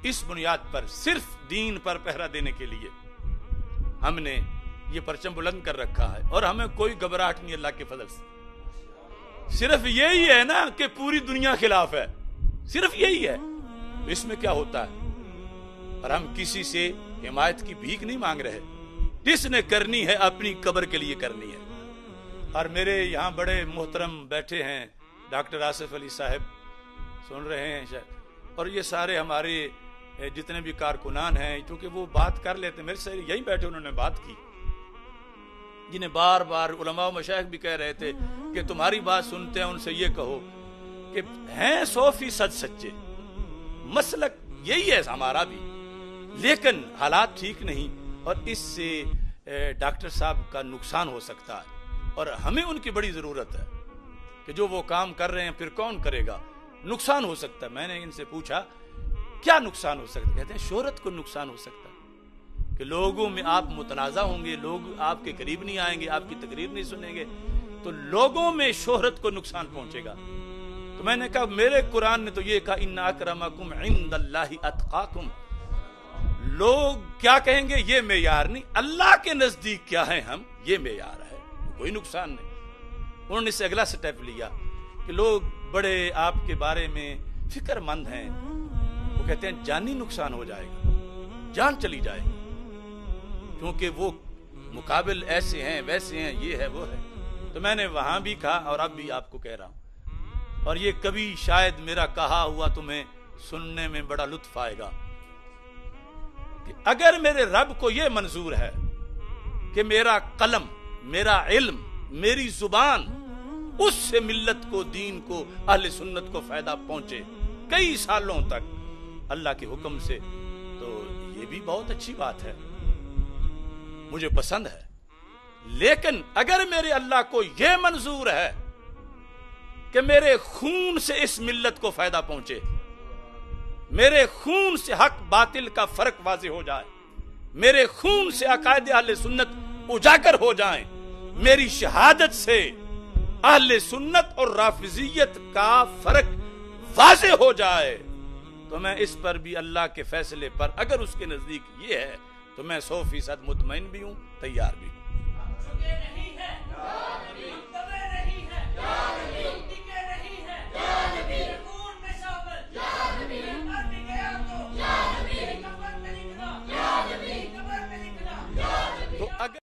اس بنیاد پر صرف دین پر پہرا دینے کے لیے ہم نے یہ پرچم بلند کر رکھا ہے، اور ہمیں کوئی گھبراہٹ نہیں اللہ کے فضل سے۔ صرف یہی ہے نا کہ پوری دنیا خلاف ہے، صرف یہی ہے، اس میں کیا ہوتا ہے؟ اور ہم کسی سے حمایت کی بھیک نہیں مانگ رہے، جس نے کرنی ہے اپنی قبر کے لیے کرنی ہے۔ اور میرے یہاں بڑے محترم بیٹھے ہیں، ڈاکٹر آصف علی صاحب سن رہے ہیں شاید، اور یہ سارے ہمارے جتنے بھی کارکنان ہیں، کیونکہ وہ بات کر لیتے ہیں، میرے سے یہیں بیٹھے انہوں نے بات کی، جنہیں بار بار علماء و مشائخ بھی کہہ رہے تھے کہ تمہاری بات سنتے ہیں، ان سے یہ کہو کہ ہیں 100% سچے، مسلک یہی ہے ہمارا بھی، لیکن حالات ٹھیک نہیں، اور اس سے ڈاکٹر صاحب کا نقصان ہو سکتا ہے، اور ہمیں ان کی بڑی ضرورت ہے کہ جو وہ کام کر رہے ہیں پھر کون کرے گا، نقصان ہو سکتا ہے۔ میں نے ان سے پوچھا کیا نقصان ہو سکتا ہے؟ کہتے ہیں شہرت کو نقصان ہو سکتا ہے، کہ لوگوں میں آپ متنازع ہوں گے، لوگ آپ کے قریب نہیں آئیں گے، آپ کی تقریر نہیں سنیں گے، تو لوگوں میں شہرت کو نقصان پہنچے گا۔ تو میں نے کہا میرے قرآن نے تو یہ کہا ان اکرمکم عند اللہ اتقاکم، لوگ کیا کہیں گے یہ معیار نہیں، اللہ کے نزدیک کیا ہے ہم، یہ معیار ہے، کوئی نقصان نہیں۔ انہوں نے اس سے اگلا سٹیپ لیا کہ لوگ بڑے آپ کے بارے میں فکر مند ہیں، وہ کہتے ہیں جانی نقصان ہو جائے گا، جان چلی جائے گی، کیونکہ وہ مقابل ایسے ہیں ویسے ہیں، یہ ہے وہ ہے۔ تو میں نے وہاں بھی کہا اور اب بھی آپ کو کہہ رہا ہوں، اور یہ کبھی شاید میرا کہا ہوا تمہیں سننے میں بڑا لطف آئے گا، کہ اگر میرے رب کو یہ منظور ہے کہ میرا قلم، میرا علم، میری زبان، اس سے ملت کو، دین کو، اہل سنت کو فائدہ پہنچے کئی سالوں تک اللہ کے حکم سے، تو یہ بھی بہت اچھی بات ہے، مجھے پسند ہے۔ لیکن اگر میرے اللہ کو یہ منظور ہے کہ میرے خون سے اس ملت کو فائدہ پہنچے، میرے خون سے حق باطل کا فرق واضح ہو جائے، میرے خون سے عقائد اہل سنت اجاگر ہو جائیں، میری شہادت سے اہل سنت اور رافضیت کا فرق واضح ہو جائے، تو میں اس پر بھی اللہ کے فیصلے پر اگر اس کے نزدیک یہ ہے تو میں 100% مطمئن بھی ہوں، تیار بھی ہوں۔